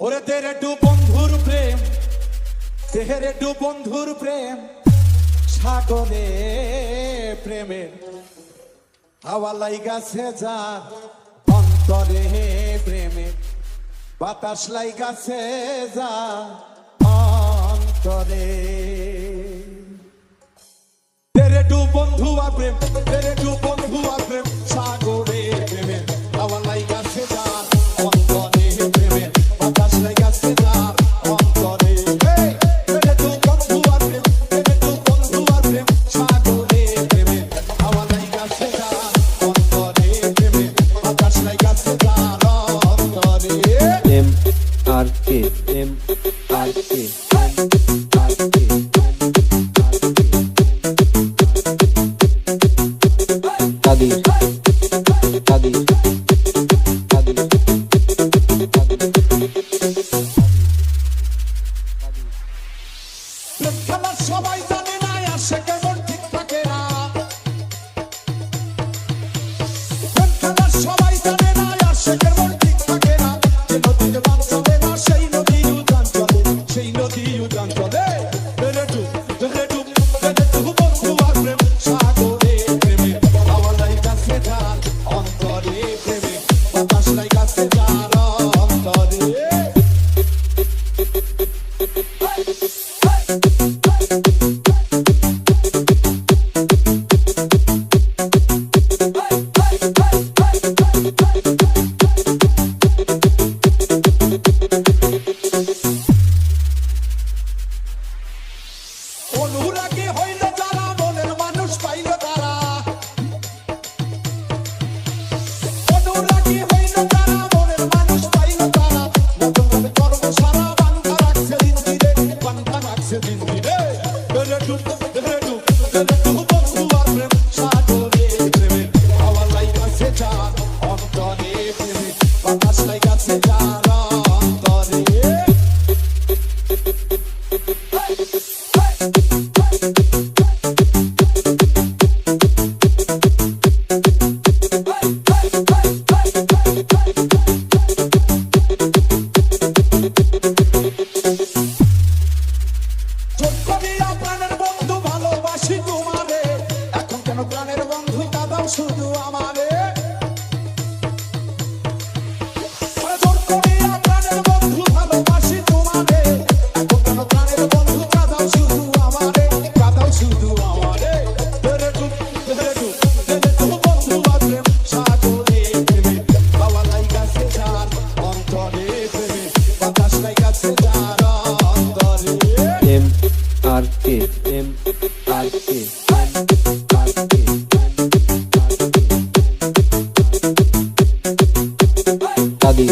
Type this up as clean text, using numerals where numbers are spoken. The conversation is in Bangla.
ওরে তেরে টু বন্ধুর প্রেম, তেরে টু বন্ধুর প্রেম, সাগরে প্রেমের হাওয়া লাইগাছে যার অন্তরে প্রেমের বাতাস লাইগাছে যার অন্তরে। তেরে টু বন্ধু আর প্রেম, তেরে টু বন্ধু আর প্রেম, সাগরে প্রেমের হাওয়া লাইগাছে যার অন্তরে প্রেমের বাতাস লাইগাছে যার অন্তরে। তেরে টু বন্ধু আর প্রেম, তেরে টু বন্ধু আর প্রেম, সাগরে প্রেমের হাওয়া লাইগাছে যার অন্তরে প্রেমের বাতাস লাইগাছে যার অন্তরে। M R K M R কে কাদির কাদির কাদির প্রেম খেলা সবাই জানে না, আসে কেমন ঠিক থাকে না। প্রেম খেলা সবাই জানে না, আসে কেমন ঠিক থাকে না। যে নদীতে বান চলে না, সেই নদী উজান চলে, সেই নদী উজান চলে। তেরে টু বন্ধু আর প্রেম, সাগরে প্রেমে হাওয়া লাইগাছে যার অন্তরে প্রেমে বাতাস লাইগাছে যার অন্তরে। অনুরাগী হইল যারা, মনের মানুষ পাইল তারা। অনুরাগী হইল যারা, মনের মানুষ পাইল তারা। নতুন করে কর্ম সারা বান্ধা রাখছে দিন দিনে, বান্ধা রাখছে দিন দিনে। তেরে টু বন্ধু আর প্রেম, সাগরে প্রেমের হাওয়া লাইগাছে যার অন্তরে প্রেমে বাতাস লাইগাছে যার অন্তরে। প্রাণের বন্ধু ভালোবাসি তোমারে, এখন কেন প্রাণের বন্ধু কাঁদাও শুধু আমারে। প্রাণের বন্ধু ভালোবাসি তোমারে, এখন কেন প্রাণের বন্ধু কাঁদাও শুধু আমারে, কাঁদাও শুধু আমারে। তেরে টু বন্ধু আর প্রেম, সাগরে প্রেমে হাওয়া লাইগাছে যার অন্তরে প্রেমে বাতাস লাইগাছে যার অন্তরে। M R K M R কে কাদির